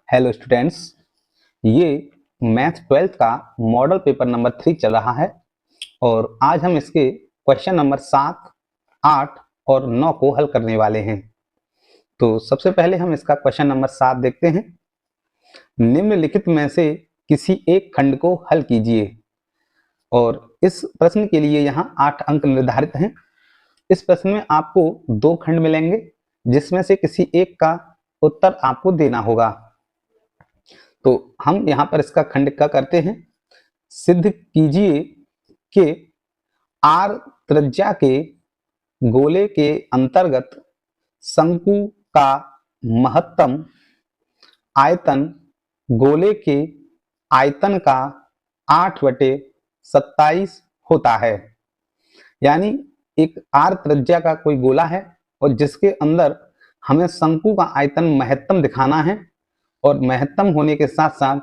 Hello students, ये math 12th का model paper number 3 चल रहा है और आज हम इसके क्वेश्चन नंबर 7, 8 और 9 को हल करने वाले हैं। तो सबसे पहले हम इसका क्वेश्चन नंबर 7 देखते हैं। निम्नलिखित में से किसी एक खंड को हल कीजिए और इस प्रश्न के लिए यहाँ 8 अंक निर्धारित हैं। इस प्रश्न में आपको 2 खंड मिलेंगे जिसमें से किसी एक का उत्तर आपको देना होगा। तो हम यहाँ पर इसका खंड क्या करते हैं, सिद्ध कीजिए कि आर त्रिज्या के गोले के अंतर्गत शंकु का महत्तम आयतन गोले के आयतन का 8/27 होता है। यानी एक आर त्रिज्या का कोई गोला है और जिसके अंदर हमें शंकु का आयतन महत्तम दिखाना है और महत्तम होने के साथ साथ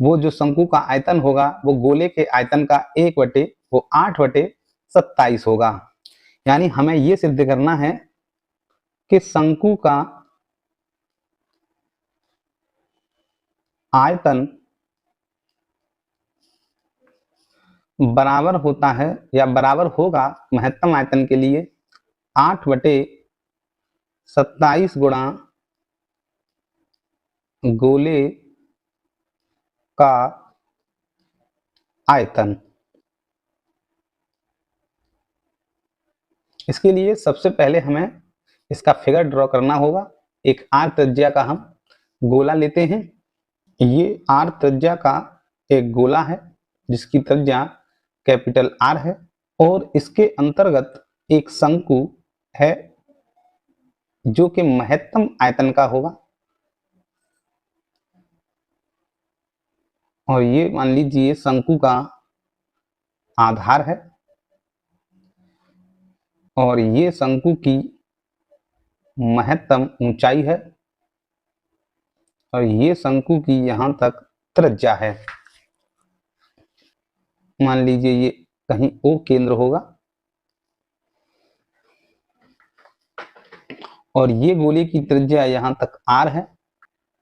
वो जो शंकु का आयतन होगा वो गोले के आयतन का 8/27 होगा। यानी हमें ये सिद्ध करना है कि शंकु का आयतन बराबर होता है या बराबर होगा महत्तम आयतन के लिए 8/27 गुणा गोले का आयतन। इसके लिए सबसे पहले हमें इसका फिगर ड्रॉ करना होगा। एक आर त्रिज्या का हम गोला लेते हैं। ये आर त्रिज्या का एक गोला है जिसकी त्रिज्या कैपिटल आर है और इसके अंतर्गत एक शंकु है जो कि महत्तम आयतन का होगा और ये मान लीजिए शंकु का आधार है और ये शंकु की महत्तम ऊंचाई है और ये शंकु की यहां तक त्रिज्या है। मान लीजिए ये कहीं ओ केंद्र होगा और ये गोले की त्रिज्या यहां तक आर है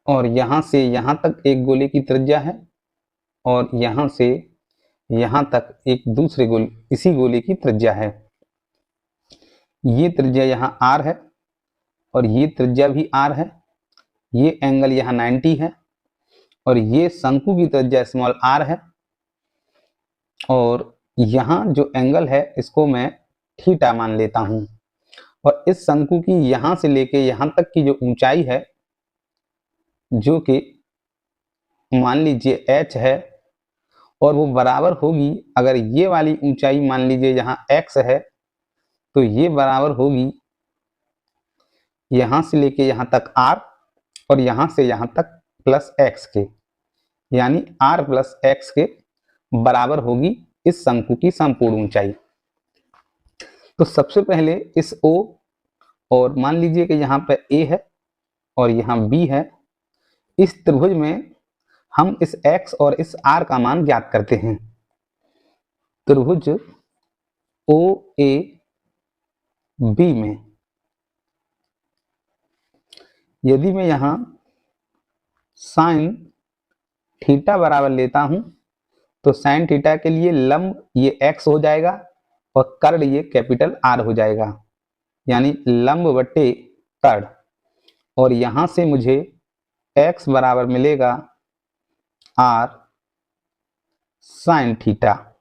और यहां से यहां तक एक गोले की त्रिज्या है और यहां से यहां तक एक दूसरे गोले इसी गोले की त्रिज्या है। ये त्रिज्या यहाँ आर है और ये त्रिज्या भी आर है। ये एंगल यहाँ 90 है और ये शंकु की त्रिज्या स्मॉल आर है और यहाँ जो एंगल है इसको मैं थीटा मान लेता हूं और इस शंकु की यहां से लेके यहां तक की जो ऊंचाई है जो कि मान लीजिए h है और वो बराबर होगी, अगर ये वाली ऊंचाई मान लीजिए यहाँ x है तो ये बराबर होगी यहां से लेके यहां तक r और यहां से यहां तक प्लस x के, यानी r प्लस x के बराबर होगी इस शंकु की संपूर्ण ऊंचाई। तो सबसे पहले इस O और मान लीजिए कि यहाँ पे A है और यहाँ B है, इस त्रिभुज में हम इस x और इस r का मान ज्ञात करते हैं। त्रिभुज OAB में यदि मैं यहाँ साइन थीटा बराबर लेता हूं तो साइन थीटा के लिए लंब ये x हो जाएगा और कर्ण ये कैपिटल R हो जाएगा, यानी लंब बटे कर्ण, और यहां से मुझे x बराबर मिलेगा R साइन थीटा।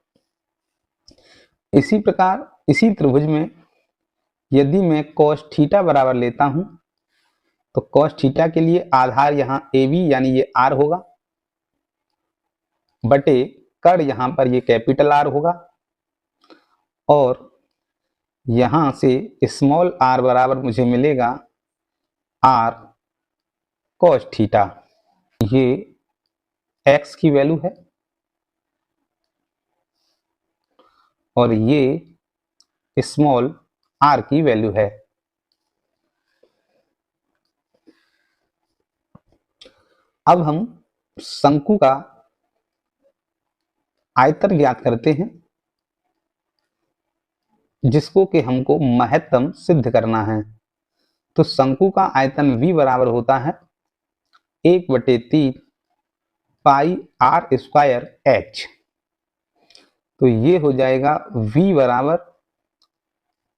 इसी प्रकार इसी त्रिभुज में यदि मैं cos थीटा बराबर लेता हूं तो cos थीटा के लिए आधार यहाँ AB यानी ये R होगा बटे कर्ण यहां पर ये कैपिटल R होगा और यहां से स्मॉल r बराबर मुझे मिलेगा R cos थीटा। ये x की वैल्यू है और ये स्मॉल r की वैल्यू है। अब हम शंकु का आयतन ज्ञात करते हैं जिसको कि हमको महत्तम सिद्ध करना है। तो शंकु का आयतन V बराबर होता है 1/3 पाई आर स्क्वायर एच। तो ये हो जाएगा v बराबर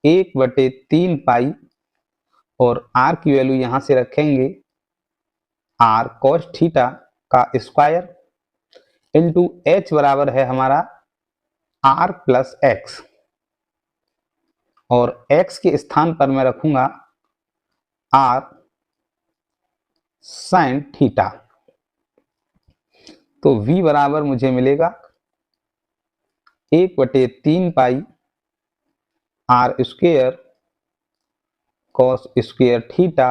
1/3 पाई, और r की वैल्यू यहां से रखेंगे r cos थीटा का स्क्वायर इंटू h बराबर है हमारा r प्लस एक्स, और x के स्थान पर मैं रखूंगा r साइन थीटा। तो v बराबर मुझे मिलेगा 1/3 pi r square cos square theta,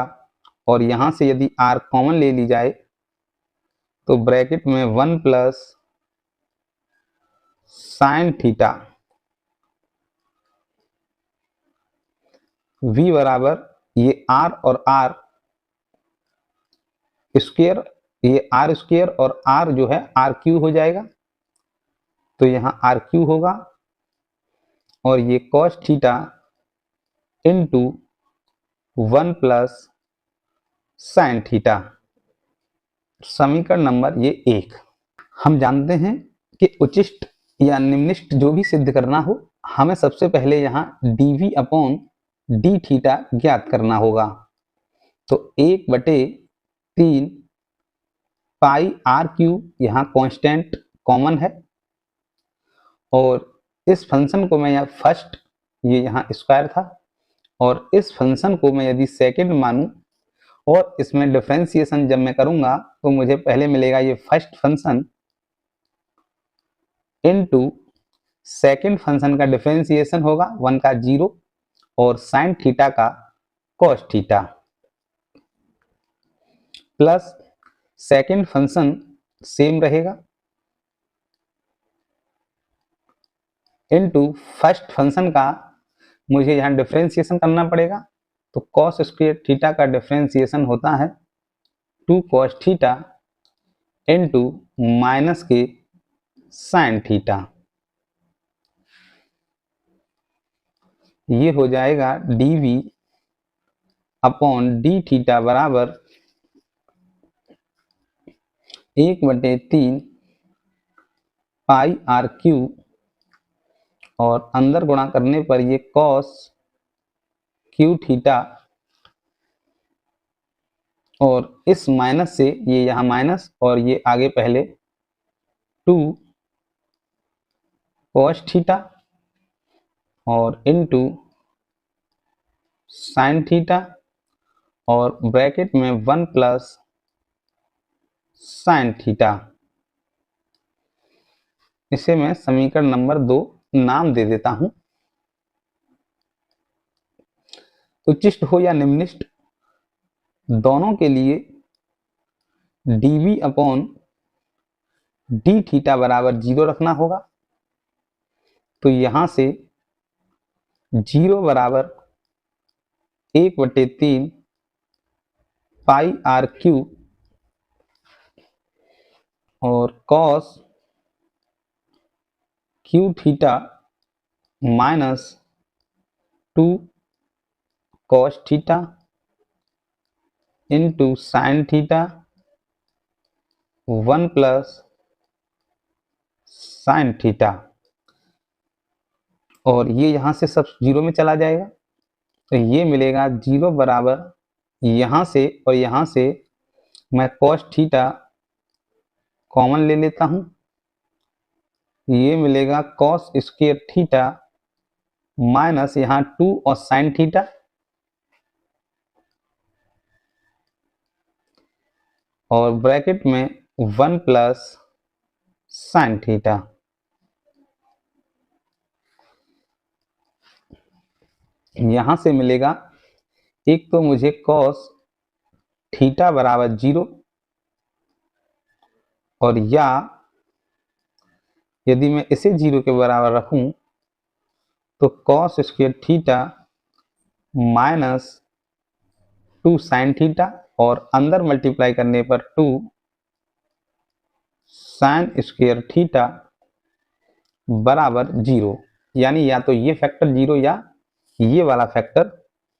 और यहां से यदि r कॉमन ले ली जाए तो ब्रैकेट में 1 प्लस साइन थीटा। v बराबर ये r और r स्क्वेयर, ये r स्क्वेयर और r जो है r क्यू हो जाएगा, तो यहाँ r क्यू होगा, और ये cos theta into 1 plus sine theta. समीकरण नंबर ये 1। हम जानते हैं कि उचिष्ट या निम्निष्ट जो भी सिद्ध करना हो, हमें सबसे पहले यहाँ dv अपॉन डी थीटा ज्ञात करना होगा। तो 1/3 पाई आर क्यू यहाँ कांस्टेंट कॉमन है, और इस फंक्शन को मैं यहाँ फर्स्ट, ये यहाँ स्क्वायर था, और इस फंक्शन को मैं यदि सेकंड मानूं और इसमें डिफरेंशिएशन जब मैं करूंगा तो मुझे पहले मिलेगा ये first function into second function का डिफरेंशिएशन होगा 1 का 0 और साइन थीटा का cos theta, plus second function same रहेगा इनटू फर्स्ट फंक्शन का मुझे यहाँ डिफरेंशिएशन करना पड़ेगा। तो कॉस स्क्वायर थीटा का डिफरेंशिएशन होता है 2 कॉस थीटा इनटू माइनस के साइन थीटा। ये हो जाएगा dv अपॉन डी थीटा बराबर 1/3 पाई आर क्यू, और अंदर गुणा करने पर ये कॉस क्यू थीटा, और इस माइनस से ये यहाँ माइनस और ये आगे पहले 2 कॉस थीटा और इनटू साइन थीटा, और ब्रैकेट में 1 प्लस साइन थीटा। इसे मैं समीकरण नंबर 2 नाम दे देता हूं। उच्चिष्ट हो या निम्निष्ट, दोनों के लिए dv अपॉन डी थीटा बराबर 0 रखना होगा। तो यहां से 0 बराबर 1/3 पाई आर क्यू और cos cube theta minus 2 cos theta into sine theta 1 plus sine theta, और ये यहां से सब 0 में चला जाएगा। तो ये मिलेगा 0 बराबर यहां से और यहां से मैं कॉस थीटा कॉमन ले लेता हूं, ये मिलेगा कॉस स्क्वायर थीटा माइनस यहाँ 2 और साइन थीटा, और ब्रैकेट में 1 प्लस साइन थीटा। यहां से मिलेगा, एक तो मुझे कॉस थीटा बराबर 0, और या यदि मैं इसे 0 के बराबर रखूं तो cos square theta minus 2 sine theta, और अंदर मल्टीप्लाई करने पर 2 साइन स्क्वायर थीटा बराबर 0, यानी या तो ये फैक्टर 0 या ये वाला फैक्टर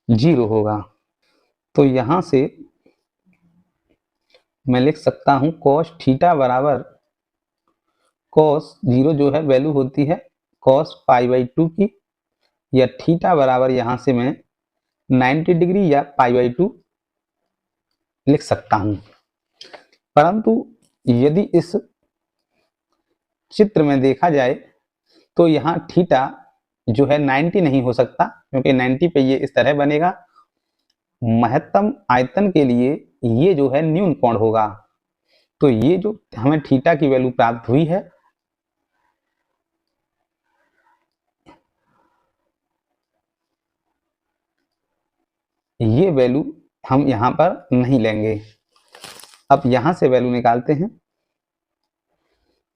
0 होगा। तो यहां से मैं लिख सकता हूं cos थीटा बराबर cos 0 जो है वैल्यू होती है cos पाई बाई 2 की, या थीटा बराबर यहां से मैं 90 डिग्री या पाई बाई 2 लिख सकता हूं। परंतु यदि इस चित्र में देखा जाए तो यहाँ थीटा जो है 90 नहीं हो सकता, क्योंकि 90 पे ये इस तरह बनेगा। महत्तम आयतन के लिए ये जो है न्यून कोण होगा। तो ये जो हमें थीटा की वैल्यू प्राप्त हुई है, ये वैल्यू हम यहाँ पर नहीं लेंगे। अब यहाँ से वैल्यू निकालते हैं।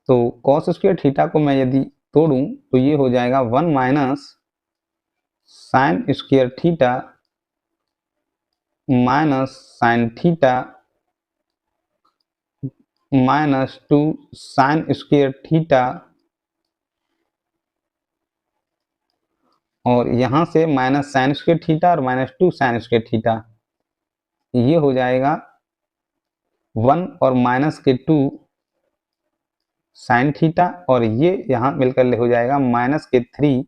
तो cos स्क्वायर थीटा को मैं यदि तोड़ूं तो ये हो जाएगा 1 minus sine square theta minus sine theta minus 2 sine square theta, और यहां से माइनस साइन स्क्वायर थीटा और माइनस 2 साइन स्क्वायर थीटा, ये हो जाएगा 1 और माइनस के 2 साइन थीटा, और ये यहां मिलकर हो जाएगा माइनस के 3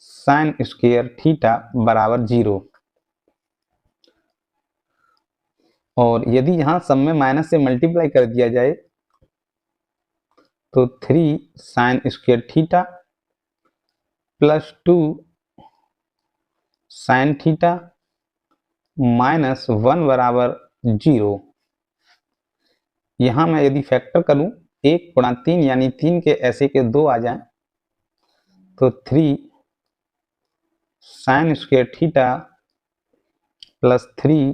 साइन स्क्वायर थीटा बराबर 0। और यदि यहां सब में माइनस से मल्टीप्लाई कर दिया जाए तो 3 sine square theta plus 2 sine theta minus 1 बराबर 0। यहां मैं यदि फैक्टर करूं 1 गुणा 3 यानी 3 के ऐसे के 2 आ जाएं तो 3 sine square theta plus 3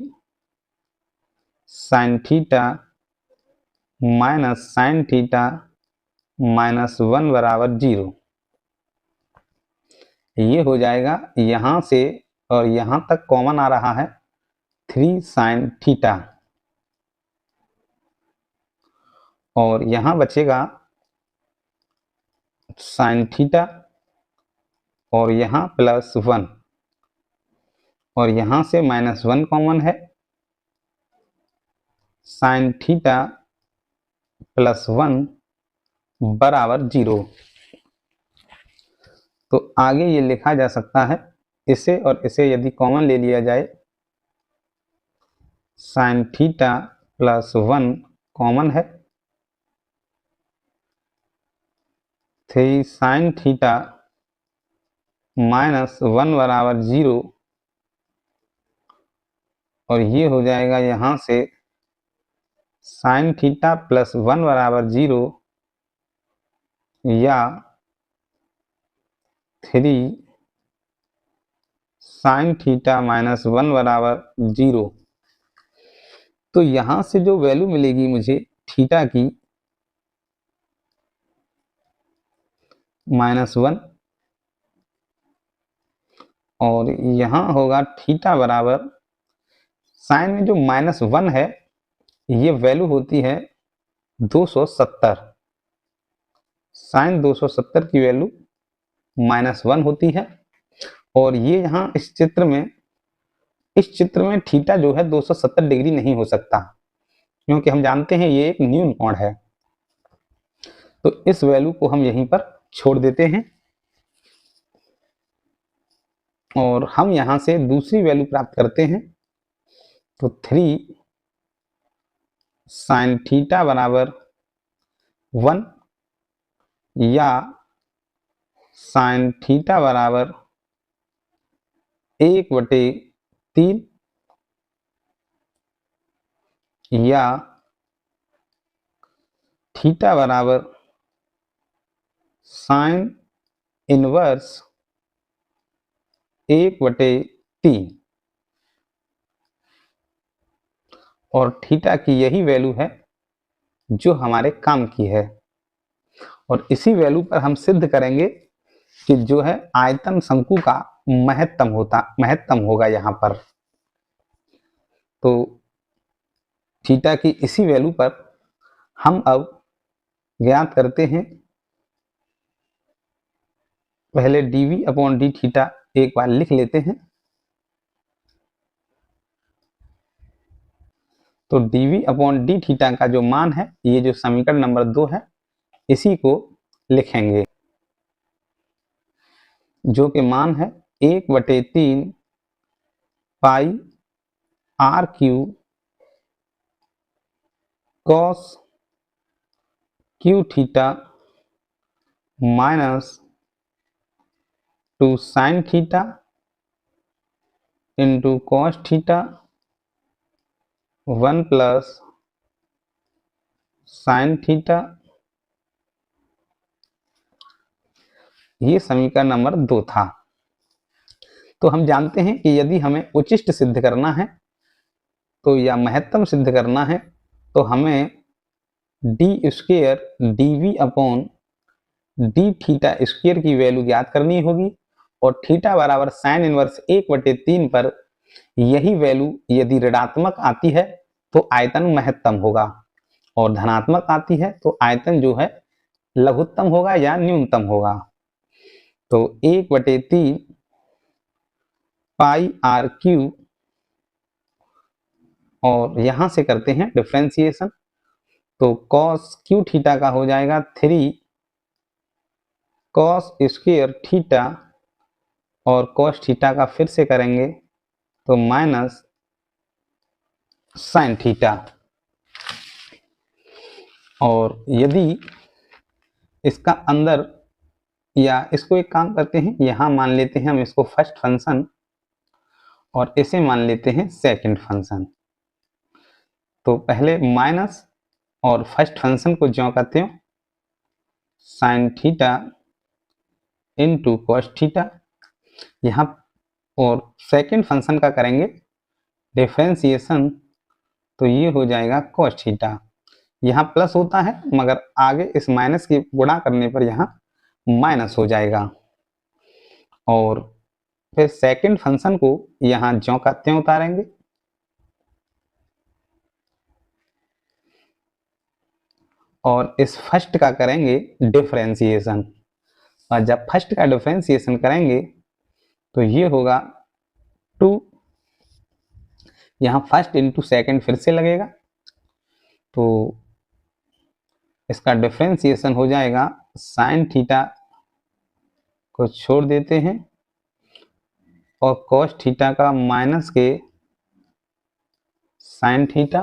sine theta minus sine theta minus 1 बराबर 0। ये हो जाएगा, यहां से और यहां तक कॉमन आ रहा है 3 साइन थीटा, और यहां बचेगा साइन थीटा और यहां प्लस 1, और यहां से माइनस 1 कॉमन है, साइन थीटा प्लस 1 बराबर 0। तो आगे ये लिखा जा सकता है, इसे और इसे यदि कॉमन ले लिया जाए, साइन थीटा प्लस 1 कॉमन है, 3 साइन थीटा माइनस 1 बराबर 0, और ये हो जाएगा यहां से साइन थीटा प्लस 1 बराबर 0 या 3 साइन थीटा माइनस 1 बराबर 0। तो यहां से जो वैल्यू मिलेगी मुझे थीटा की -1, और यहां होगा थीटा बराबर, साइन में जो -1 है ये वैल्यू होती है 270। साइन 270 की वैल्यू -1 होती है, और ये यहाँ इस चित्र में थीटा जो है 270 डिग्री नहीं हो सकता, क्योंकि हम जानते हैं ये एक न्यून कोण है। तो इस वैल्यू को हम यहीं पर छोड़ देते हैं, और हम यहां से दूसरी वैल्यू प्राप्त करते हैं। तो 3 साइन थीटा बराबर 1 या साइन थीटा बराबर 1/3 या थीटा बराबर साइन इनवर्स 1/3, और थीटा की यही वैल्यू है जो हमारे काम की है, और इसी वैल्यू पर हम सिद्ध करेंगे कि जो है आयतन शंकु का महत्तम होगा यहां पर। तो थीटा की इसी वैल्यू पर हम अब ज्ञात करते हैं। पहले dv अपॉन डी थीटा एक बार लिख लेते हैं। तो dv अपॉन डी थीटा का जो मान है, ये जो समीकरण नंबर 2 है, इसी को लिखेंगे, जो कि मान है 1/3 pi are cube cos cube theta minus 2 sine theta into cos theta 1 plus sine theta. ये समीकरण नंबर 2 था। तो हम जानते हैं कि यदि हमें उचिष्ट सिद्ध करना है तो या महत्तम सिद्ध करना है तो हमें D square dv upon D theta square की वैल्यू ज्ञात करनी होगी, और थीटा बराबर साइन इनवर्स 1/3 पर यही वैल्यू यदि ऋणात्मक आती है तो आयतन महत्तम होगा, और धनात्मक आती है तो आयतन जो है लघुत्तम होगा या न्यूनतम होगा। तो 1/3 पाई आर क्यू, और यहां से करते हैं डिफरेंशिएशन, तो कॉस क्यू थीटा का हो जाएगा 3 कॉस स्क्वायर थीटा, और कॉस थीटा का फिर से करेंगे तो माइनस साइन थीटा। और यदि इसका अंदर, या इसको एक काम करते हैं, यहां मान लेते हैं हम इसको फर्स्ट फंक्शन और इसे मान लेते हैं सेकंड फंक्शन। तो पहले माइनस और फर्स्ट फंक्शन को ज्यों का त्यों sign theta into cos theta यहाँ, और सेकंड फंक्शन का करेंगे डिफरेंशिएशन, तो ये हो जाएगा कॉस थीटा। यहाँ प्लस होता है मगर आगे इस माइनस की गुणा करने पर यहाँ माइनस हो जाएगा, और फिर सेकंड फंक्शन को यहाँ ज्यों का त्यों उतारेंगे, और इस फर्स्ट का करेंगे डिफरेंशिएशन। और जब फर्स्ट का डिफरेंशिएशन करेंगे तो ये होगा 2, यहाँ फर्स्ट इंटू सेकेंड फिर से लगेगा, तो इसका डिफरेंशिएशन हो जाएगा साइन थीटा को छोड़ देते हैं और कॉस थीटा का माइनस के sine theta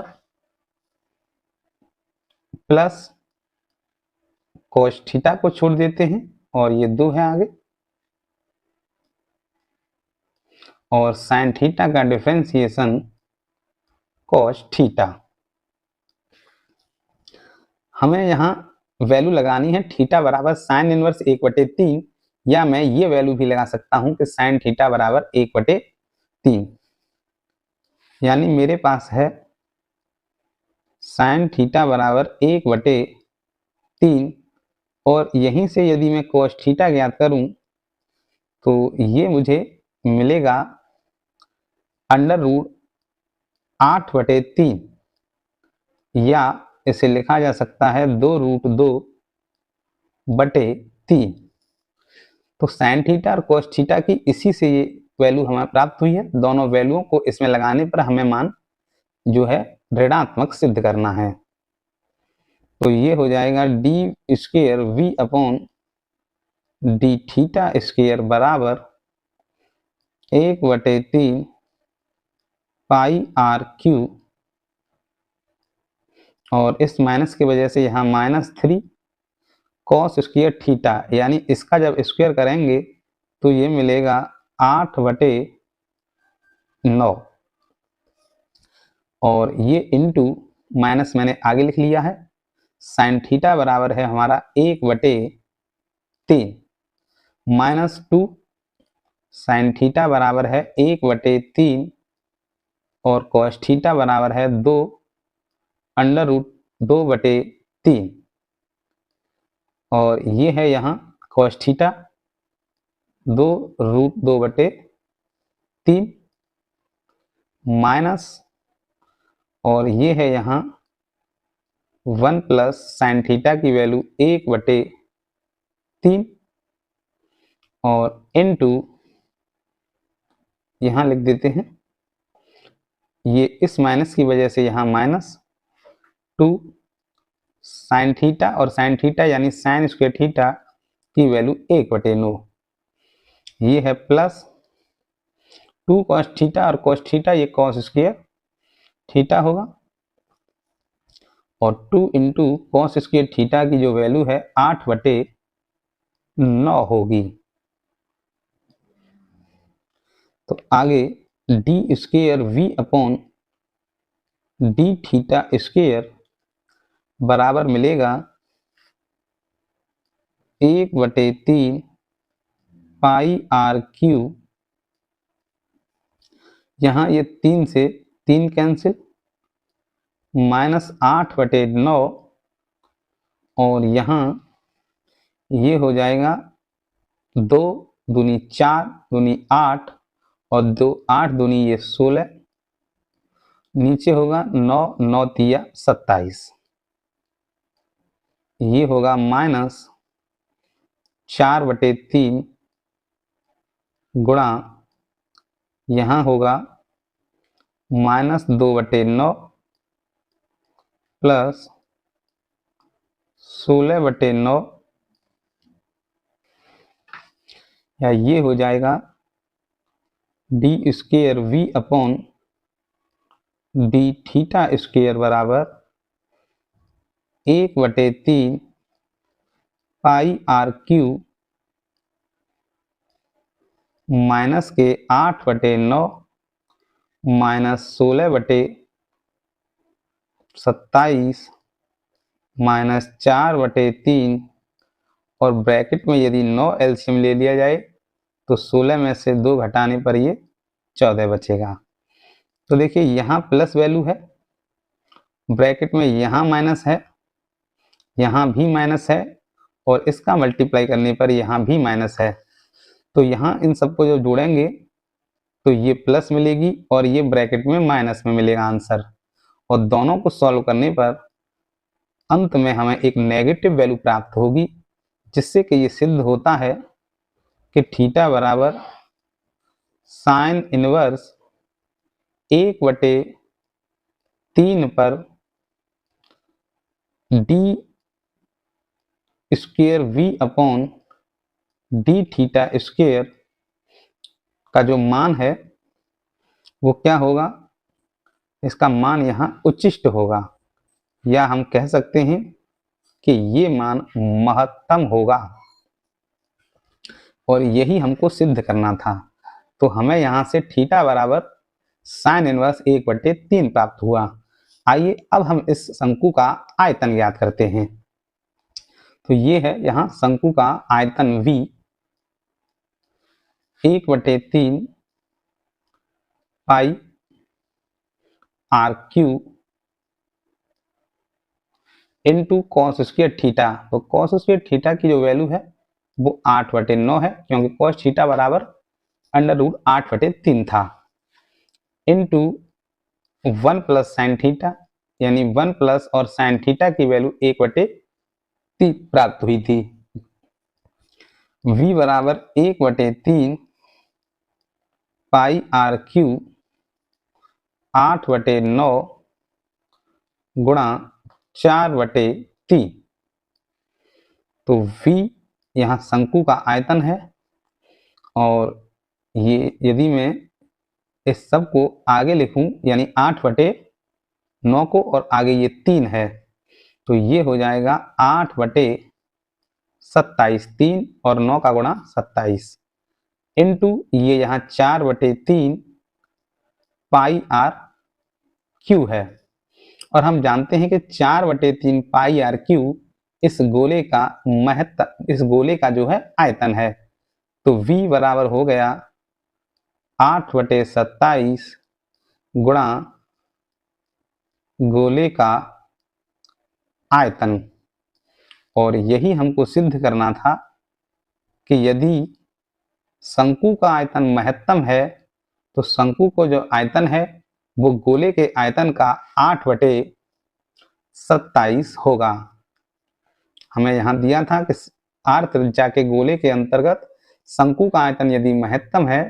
plus cos theta को छोड़ देते हैं, और ये 2 है आगे, और साइन थीटा का डिफरेंशिएशन कॉस थीटा। हमें यहाँ वैल्यू लगानी है थीटा बराबर साइन इनवर्स 1/3, या मैं ये वैल्यू भी लगा सकता हूं कि साइन थीटा बराबर 1/3, यानी मेरे पास है साइन थीटा बराबर 1/3, और यहीं से यदि मैं कॉस थीटा ज्ञात करूं तो ये मुझे मिलेगा √8/3, या इसे लिखा जा सकता है 2√2/3। तो साइन थीटा और कॉस थीटा की इसी से ये वैल्यू हमें प्राप्त हुई है। दोनों वैल्यूओं को इसमें लगाने पर हमें मान जो है ऋणात्मक सिद्ध करना है। तो ये हो जाएगा D square we upon D theta square बराबर 1/3 पाई आर क्यू, और इस माइनस की वजह से यहाँ -3 कॉस स्क्वायर थीटा, यानी इसका जब स्क्वायर करेंगे तो ये मिलेगा 8/9, और ये इंटू माइनस मैंने आगे लिख लिया है, साइन थीटा बराबर है हमारा 1/3 -2 साइन थीटा बराबर है 1/3, और कॉस थीटा बराबर है 2√2/3, और ये है यहाँ कॉस थीटा 2√2/3 माइनस, और ये है यहाँ 1 प्लस साइन थीटा की वैल्यू 1/3, और इनटू यहाँ लिख देते हैं ये इस माइनस की वजह से यहाँ -2 साइन थीटा, और साइन थीटा यानी साइन स्क्वायर थीटा की वैल्यू 1/9। ये है +2 कॉस थीटा, और कॉस थीटा ये कॉस स्क्वायर थीटा होगा, और 2 इंटू कॉस स्क्वायर थीटा की जो वैल्यू है 8/9 होगी। तो आगे D square V upon D theta square बराबर मिलेगा 1/3 पाई आर क्यू। यहाँ ये 3 से 3 कैंसिल, -8/9, और यहाँ ये हो जाएगा 2 दूनी 4 दूनी 8, और 2 8 दूनी ये 16, नीचे होगा 9 9 तिया 27, ये होगा -4/3 गुणा, यहाँ होगा -2/9 प्लस 16/9, या ये हो जाएगा D square V upon D theta square बराबर 1/3 पाई आर क्यू माइनस के 8/9 -16/27 -4/3, और ब्रैकेट में यदि 9 एलसीएम ले लिया जाए तो 16 में से 2 घटाने पर ये 14 बचेगा। तो देखिए यहाँ प्लस वैल्यू है, ब्रैकेट में यहाँ माइनस है, यहाँ भी माइनस है, और इसका मल्टीप्लाई करने पर यहाँ भी माइनस है। तो यहाँ इन सबको जब जोड़ेंगे तो ये प्लस मिलेगी और ये ब्रैकेट में माइनस में मिलेगा आंसर, और दोनों को सॉल्व करने पर अंत में हमें एक नेगेटिव वैल्यू प्राप्त होगी, जिससे कि ये सिद्ध होता है कि थीटा बराबर साइन इनवर्स 1/3 पर D square V upon D theta square का जो मान है वो क्या होगा, इसका मान यहाँ उच्चिष्ट होगा, या हम कह सकते हैं कि ये मान महत्तम होगा, और यही हमको सिद्ध करना था। तो हमें यहाँ से थीटा बराबर साइन इनवर्स 1/3 प्राप्त हुआ। आइए अब हम इस शंकु का आयतन ज्ञात करते हैं। तो ये है यहाँ शंकु का आयतन V 1/3 pi are cube into cos square theta. तो कॉस स्क्वायर थीटा की जो वैल्यू है वो 8/9 है, क्योंकि कॉस थीटा बराबर √8/3 था, इंटू 1 प्लस साइन थीटा, यानी 1 प्लस और साइन थीटा की वैल्यू 1/3 प्राप्त हुई थी। V बराबर 1/3 पाई आर क्यू 8/9 गुणा 4/3। तो V यहाँ शंकु का आयतन है, और ये यदि मैं इस सब को आगे लिखूं यानी 8/9 को, और आगे ये 3 है, तो ये हो जाएगा 8/27, 3 और 9 का गुणा 27, इंटू ये यहाँ 4/3 पाई आर क्यू है, और हम जानते हैं कि 4/3 पाई आर क्यू इस गोले का जो है आयतन है। तो V बराबर हो गया 8/27 गुणा गोले का आयतन, और यही हमको सिद्ध करना था कि यदि शंकु का आयतन महत्तम है तो शंकु को जो आयतन है वो गोले के आयतन का 8/27 होगा। हमें यहाँ दिया था कि r त्रिज्या के गोले के अंतर्गत शंकु का आयतन यदि महत्तम है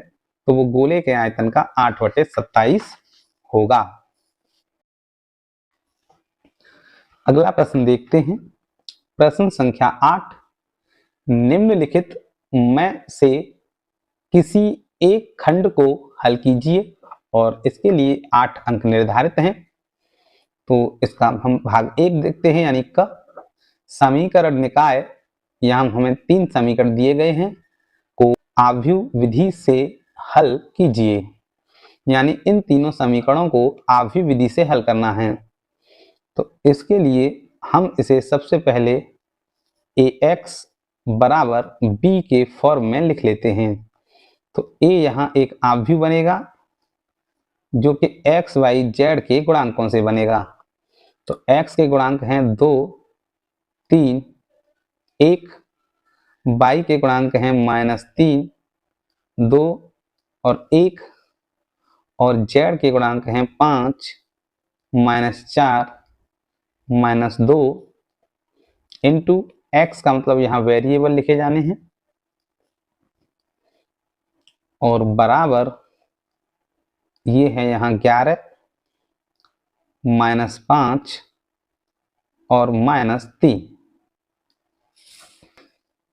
तो वो गोले के आयतन का 8/27 होगा। अगला प्रश्न देखते हैं। प्रश्न संख्या 8, निम्नलिखित में से किसी एक खंड को हल कीजिए और इसके लिए 8 अंक निर्धारित हैं। तो इसका हम भाग 1 देखते हैं, यानी क समीकरण निकाय। यहाँ हमें 3 समीकरण दिए गए हैं, को आव्यूह विधि से हल कीजिए, यानी इन तीनों समीकरणों को आव्यूह विधि से हल करना है। तो इसके लिए हम इसे सबसे पहले ax बराबर b के फॉर्म में लिख लेते हैं। तो a यहाँ एक आव्यूह बनेगा जो कि x y z के गुणांकों से बनेगा। तो x के गुणांक हैं 2, 3, 1, y के गुणांक हैं -3, 2 और 1, और z के गुणांक हैं 5, -4, -2 इंटू x का मतलब यहाँ वेरिएबल लिखे जाने हैं, और बराबर ये है यहाँ 11, -5 और -3।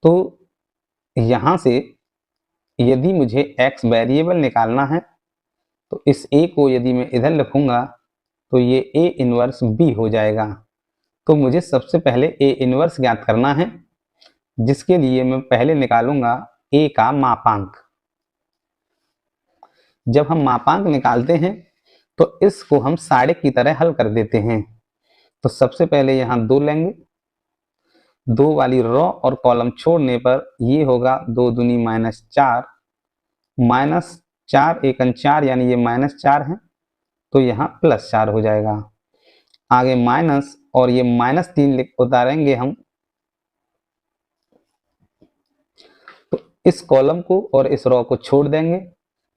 तो यहाँ से यदि मुझे x वेरिएबल निकालना है तो इस a को यदि मैं इधर लिखूंगा तो ये a इनवर्स b हो जाएगा। तो मुझे सबसे पहले a इनवर्स ज्ञात करना है, जिसके लिए मैं पहले निकालूंगा a का मापांक। जब हम मापांक निकालते हैं तो इसको हम सारे की तरह हल कर देते हैं। तो सबसे पहले यहाँ 2 लेंगे, 2 वाली रो और कॉलम छोड़ने पर ये होगा 2 दूनी -4, -4 एकन 4, यानी ये -4 है, तो यहाँ +4 हो जाएगा। आगे माइनस और ये -3 उतारेंगे हम, तो इस कॉलम को और इस रो को छोड़ देंगे।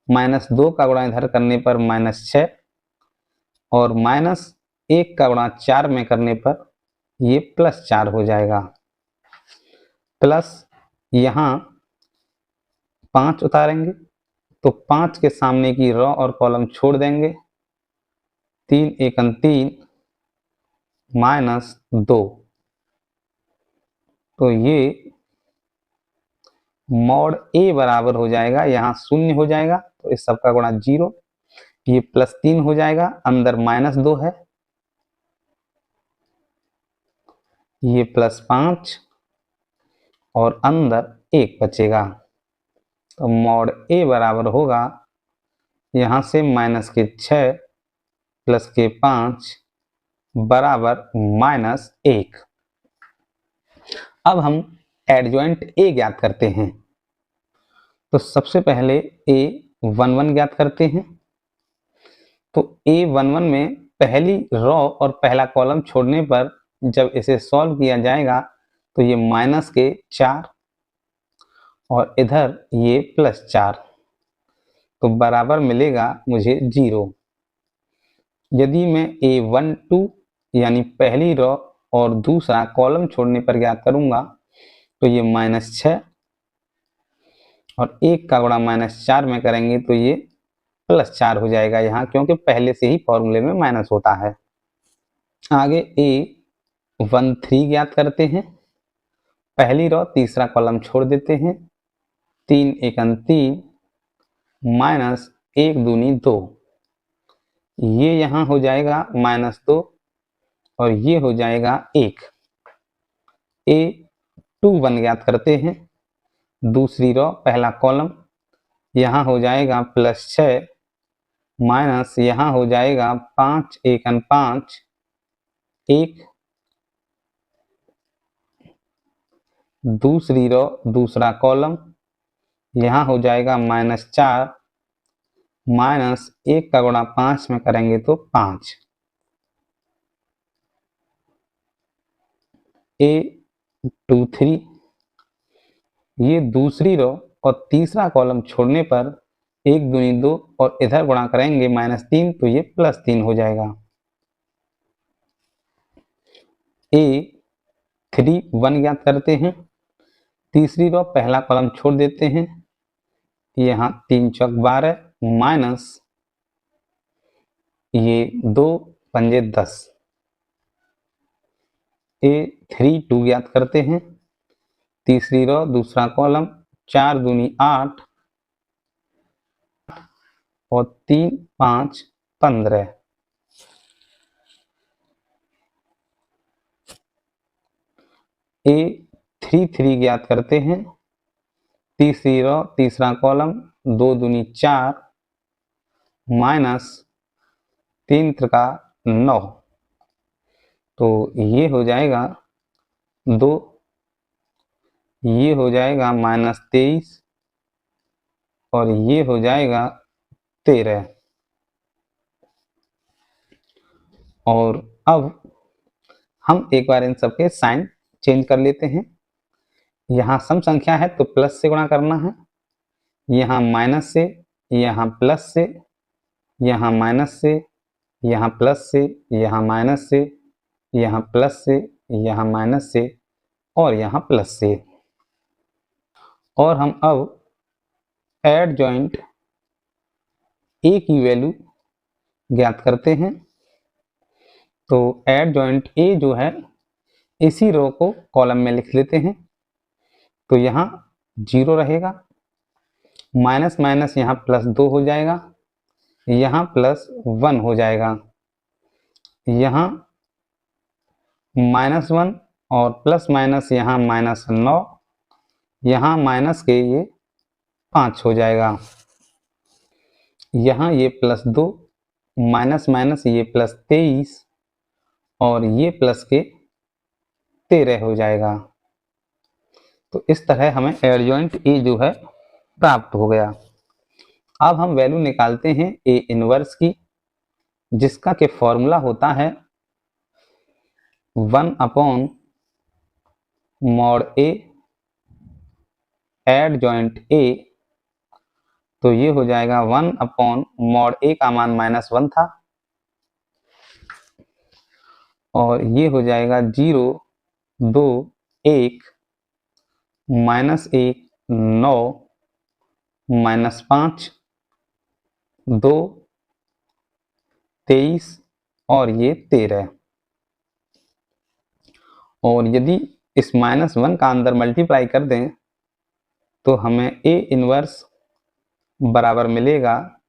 -2 का गुणा इधर करने पर -6, और -1 का गुणा 4 में करने पर ये +4 हो जाएगा। प्लस यहाँ 5 उतारेंगे तो 5 के सामने की रो और कॉलम छोड़ देंगे। 3 एकन 3, -2, तो ये मॉड a बराबर हो जाएगा, यहाँ 0 हो जाएगा तो इस सब का गुणा 0, ये +3 हो जाएगा, अंदर -2 है, ये +5 और अंदर 1 बचेगा। तो मॉड a बराबर होगा यहाँ से -6 + 5 बराबर -1। अब हम एडजॉइंट a ज्ञात करते हैं। तो सबसे पहले a11 ज्ञात करते हैं। तो a11 में पहली रो और पहला कॉलम छोड़ने पर जब इसे सॉल्व किया जाएगा तो ये -4 और इधर ये +4, तो बराबर मिलेगा मुझे 0। यदि मैं a12 यानी पहली रो और दूसरा कॉलम छोड़ने पर ज्ञात करूंगा तो ये -6 और 1 का गुणा -4 में करेंगे तो ये +4 हो जाएगा यहाँ, क्योंकि पहले से ही फॉर्मूले में माइनस होता है। आगे a13 ज्ञात करते हैं। पहली रो तीसरा कॉलम छोड़ देते हैं। 3 एकन 3, -1 दूनी 2, ये यहाँ हो जाएगा -2 और ये हो जाएगा 1। a21 ज्ञात करते हैं। दूसरी रो पहला कॉलम, यहाँ हो जाएगा +6, माइनस यहाँ हो जाएगा 5 एकन 5, 1। दूसरी रो दूसरा कॉलम, यहाँ हो जाएगा -4, -1 का गुणा 5 में करेंगे तो 5। a23, ये दूसरी रो और तीसरा कॉलम छोड़ने पर 1 दूनी 2 और इधर गुणा करेंगे -3 तो ये +3 हो जाएगा। a31 ज्ञात करते हैं। तीसरी रो पहला कॉलम छोड़ देते हैं। यहाँ 3 चौक 12, माइनस ये 2 पंजे 10, ए 3 2 ज्ञात करते हैं, तीसरी रो दूसरा कॉलम 4 दूनी 8 और 3 5 15, ए 3 3 ज्ञात करते हैं, तीसरी रो तीसरा कॉलम 2 दूनी 4 माइनस 3 त्रिका 9, तो ये हो जाएगा 2, ये हो जाएगा -23 और ये हो जाएगा 13। और अब हम एक बार इन सबके साइन चेंज कर लेते हैं। यहाँ सम संख्या है तो प्लस से गुणा करना है, यहाँ माइनस से, यहाँ प्लस से, यहाँ माइनस से, यहाँ प्लस से, यहाँ माइनस से, यहाँ प्लस से, यहाँ माइनस से और यहाँ प्लस से। और हम अब एड जॉइंट ए की वैल्यू ज्ञात करते हैं। तो एड जॉइंट ए जो है इसी रो को कॉलम में लिख लेते हैं। तो यहाँ 0 रहेगा, माइनस माइनस यहाँ +2 हो जाएगा, यहाँ +1 हो जाएगा, यहाँ -1 और प्लस माइनस यहाँ -9, यहाँ माइनस के ये 5 हो जाएगा, यहाँ ये +2 माइनस माइनस ये +23 और ये प्लस के 13 हो जाएगा। तो इस तरह हमें एडजॉइंट ए जो है प्राप्त हो गया। अब हम वैल्यू निकालते हैं ए इनवर्स की, जिसका के फॉर्मूला होता है 1/mod A एडजॉइंट ए। तो ये हो जाएगा 1/mod A का मान -1 था और ये हो जाएगा 0 2 1 -1 9 -5 2 23 और ये 13। और यदि इस -1 का अंदर मल्टीप्लाई कर दें तो हमें ए इनवर्स बराबर मिलेगा,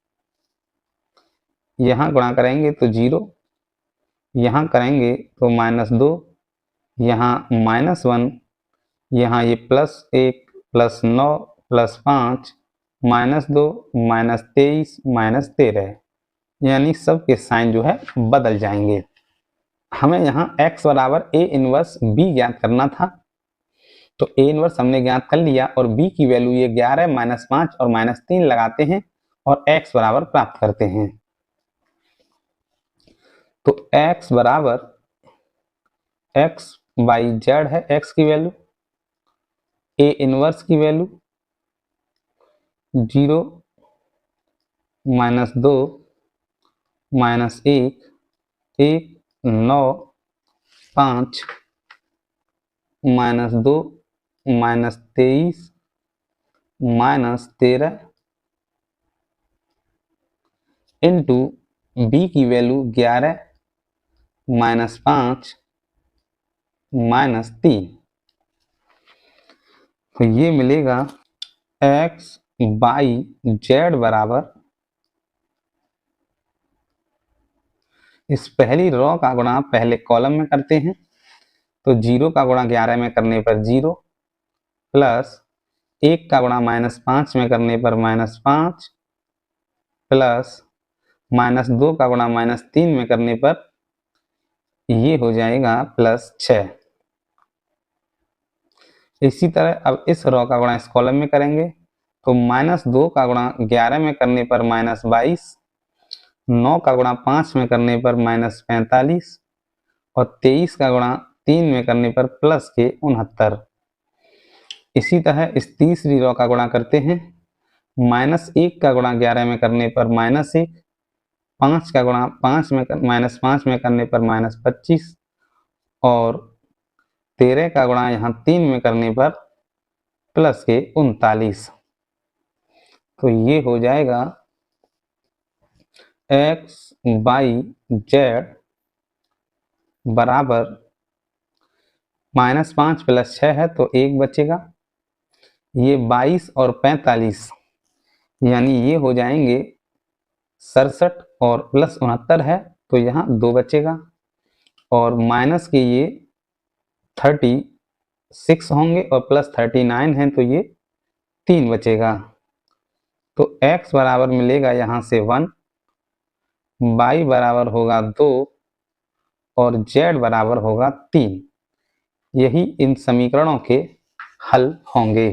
यहाँ गुणा करेंगे तो 0, यहाँ करेंगे तो -2, यहाँ -1, यहाँ ये +1 +9 +5 -2 -23 -13, यानी सब के साइन जो है बदल जाएंगे। हमें यहाँ x बराबर ए इनवर्स b ज्ञात करना था, तो ए इनवर्स हमने ज्ञात कर लिया और b की वैल्यू ये 11 -5 और -3 लगाते हैं और x बराबर प्राप्त करते हैं। तो x बराबर x/z है, x की वैल्यू, ए इनवर्स की वैल्यू 0 -2 -1 1 9 5 -2 -23 -13 इंटू बी की वैल्यू 11 -5 -3। तो ये मिलेगा x/z बराबर, इस पहली रो का गुणा पहले कॉलम में करते हैं, तो 0 का गुणा 11 में करने पर 0 प्लस 1 का गुणा -5 में करने पर -5 प्लस -2 का गुणा -3 में करने पर ये हो जाएगा +6। इसी तरह अब इस रो का गुणा इस कॉलम में करेंगे, तो -2 का गुणा 11 में करने पर -22, 9 का गुणा 5 में करने पर -45 और 23 का गुणा 3 में करने पर +69। इसी तरह इस तीसरी रो का गुणा करते हैं, -1 का गुणा 11 में करने पर -1, 5 का गुणा 5 में -5 में करने पर -25 और 13 का गुणा यहाँ 3 में करने पर +39। तो ये हो जाएगा एक्स बाई जेड बराबर -5 + 6 है तो 1 बचेगा। ये 22 और 45 यानी ये हो जाएंगे 67 और +69 है तो यहाँ 2 बचेगा। और माइनस के ये 36 होंगे और +39 है तो ये 3 बचेगा। तो x बराबर मिलेगा यहाँ से 1, y बराबर होगा 2 और z बराबर होगा 3। यही इन समीकरणों के हल होंगे।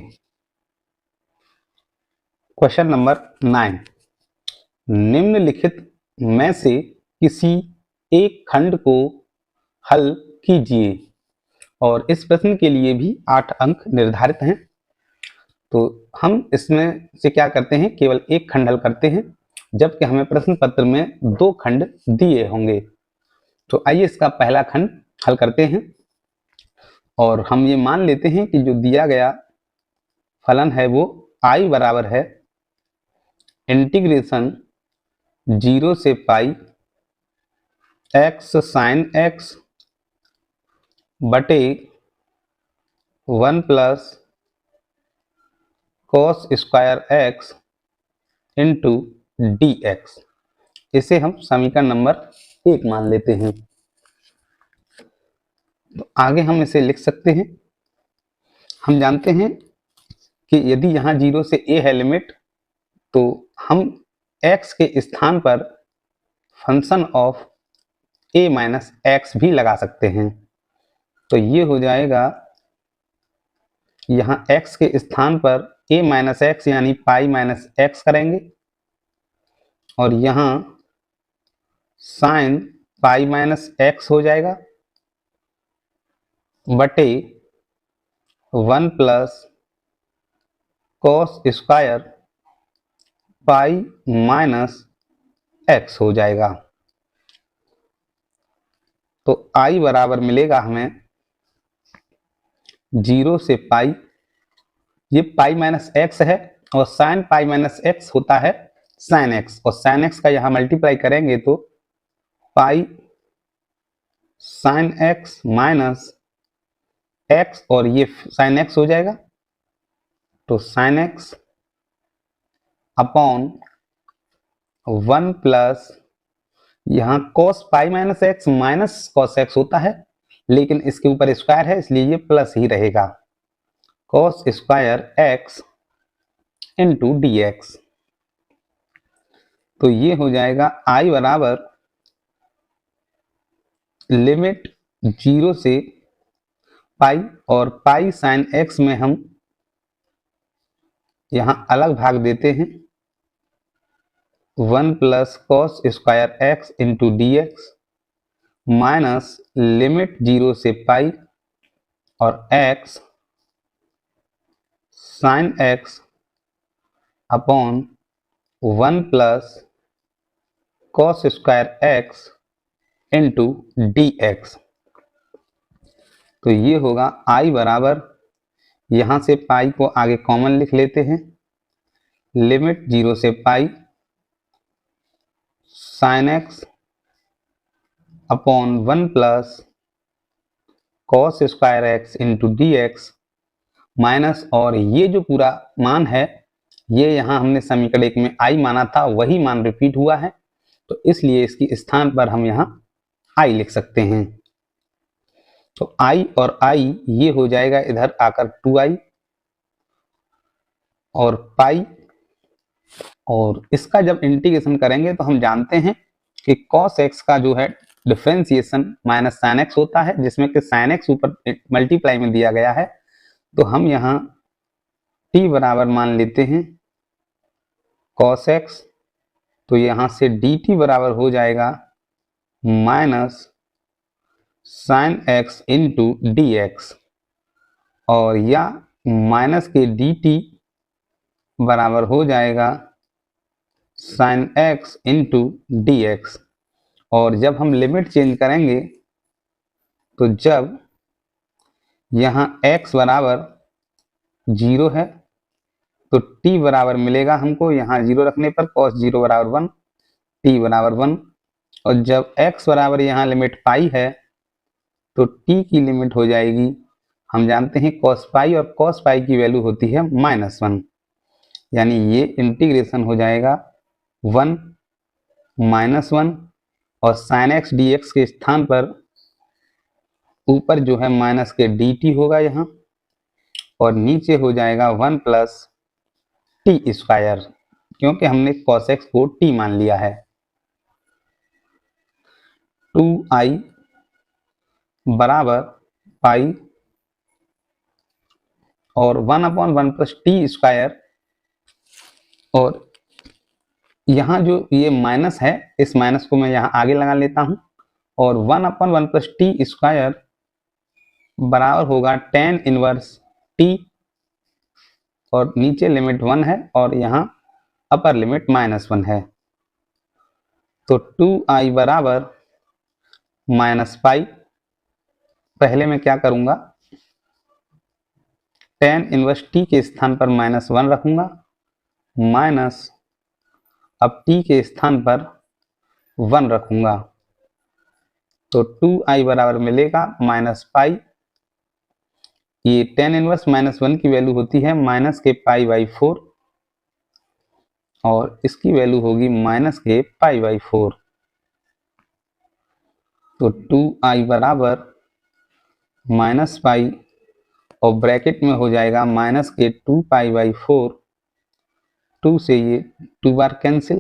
क्वेश्चन नंबर 9, निम्नलिखित में से किसी एक खंड को हल कीजिए। और इस प्रश्न के लिए भी 8 अंक निर्धारित हैं। तो हम इसमें से क्या करते हैं, केवल एक खंड हल करते हैं, जबकि हमें प्रश्न पत्र में 2 खंड दिए होंगे। तो आइए इसका पहला खंड हल करते हैं। और हम ये मान लेते हैं कि जो दिया गया फलन है वो I बराबर है इंटीग्रेशन 0 से पाई x sin x बटे 1 + cos square x into dx। इसे हम समीकरण नंबर 1 मान लेते हैं। तो आगे हम इसे लिख सकते हैं। हम जानते हैं कि यदि यहाँ 0 से a है लिमिट, तो हम x के स्थान पर function of a minus x भी लगा सकते हैं। तो ये हो जाएगा, यहाँ x के स्थान पर a माइनस एक्स यानी पाई माइनस एक्स करेंगे और यहाँ साइन पाई माइनस एक्स हो जाएगा बटे 1 + cos square pi minus x हो जाएगा। तो I बराबर मिलेगा हमें 0 से पाई, ये पाई माइनस एक्स है और साइन पाई माइनस एक्स होता है साइन एक्स, और साइन एक्स का यहाँ मल्टीप्लाई करेंगे तो pi sine x minus x और ये साइन एक्स हो जाएगा। तो साइन एक्स अपॉन 1 + यहाँ cos pi minus x minus cos x होता है, लेकिन इसके ऊपर स्क्वायर है इसलिए ये प्लस ही रहेगा, cos square x into D x. तो ये हो जाएगा I बराबर लिमिट 0 से पाई, और पाई साइन एक्स में हम यहाँ अलग भाग देते हैं 1 + cos square x into D x minus limit 0 से पाई और x sine x upon 1 + cos square x into D x. तो ये होगा I बराबर, यहाँ से पाई को आगे कॉमन लिख लेते हैं, लिमिट 0 से pi sine x upon 1 + cos square x into D x minus, और ये जो पूरा मान है ये यहाँ हमने समीकरण 1 में I माना था, वही मान रिपीट हुआ है, तो इसलिए इसकी स्थान पर हम यहाँ I लिख सकते हैं। तो I और I ये हो जाएगा इधर आकर 2I और पाई, और इसका जब इंटीग्रेशन करेंगे तो हम जानते हैं कि cos x का जो है डिफरेंशिएशन माइनस साइन एक्स होता है, जिसमें कि साइन एक्स ऊपर मल्टीप्लाई में दिया गया है। तो हम यहाँ t बराबर मान लेते हैं cos x, तो यहाँ से dt बराबर हो जाएगा minus sine x into D x, और या माइनस के dt बराबर हो जाएगा sine x into D x. और जब हम लिमिट चेंज करेंगे तो जब यहाँ x बराबर 0 है तो t बराबर मिलेगा हमको, यहाँ 0 रखने पर cos 0 बराबर 1, t बराबर 1, और जब x बराबर यहाँ लिमिट पाई है तो t की लिमिट हो जाएगी, हम जानते हैं cos पाई, और cos पाई की वैल्यू होती है -1, यानी ये इंटीग्रेशन हो जाएगा 1 -1, और sin x dx के स्थान पर ऊपर जो है माइनस के dt होगा यहाँ, और नीचे हो जाएगा 1 प्लस टी स्क्वायर, क्योंकि हमने cos x को t मान लिया है। 2i बराबर पाई और 1/1 प्लस टी स्क्वायर, और यहाँ जो ये माइनस है, इस माइनस को मैं यहाँ आगे लगा लेता हूँ, और 1/1 प्लस टी स्क्वायर बराबर होगा tan इनवर्स t, और नीचे लिमिट 1 है और यहाँ अपर लिमिट -1 है, तो 2i बराबर -पाई। पहले मैं क्या करूँगा, tan इनवर्स t के स्थान पर -1 रखूँगा, माइनस अब t के स्थान पर 1 रखूँगा, तो 2i बराबर मिलेगा -पाई। ये tan इनवर्स -1 की वैल्यू होती है माइनस के पाई/4, और इसकी वैल्यू होगी माइनस के पाई/4, तो 2i बराबर -पाई, और ब्रैकेट में हो जाएगा माइनस के 2 पाई/4, 2 से ये 2 बार कैंसिल,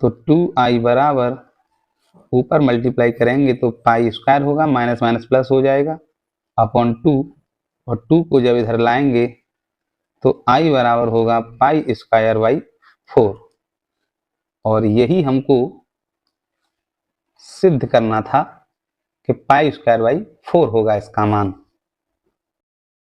तो 2i बराबर ऊपर मल्टीप्लाई करेंगे तो पाई स्क्वायर होगा, माइनस माइनस प्लस हो जाएगा अपॉन 2, और 2 को जब इधर लाएंगे तो i बराबर होगा पाई स्क्वायर बाई 4, और यही हमको सिद्ध करना था कि पाई स्क्वायर बाई 4 होगा इसका मान।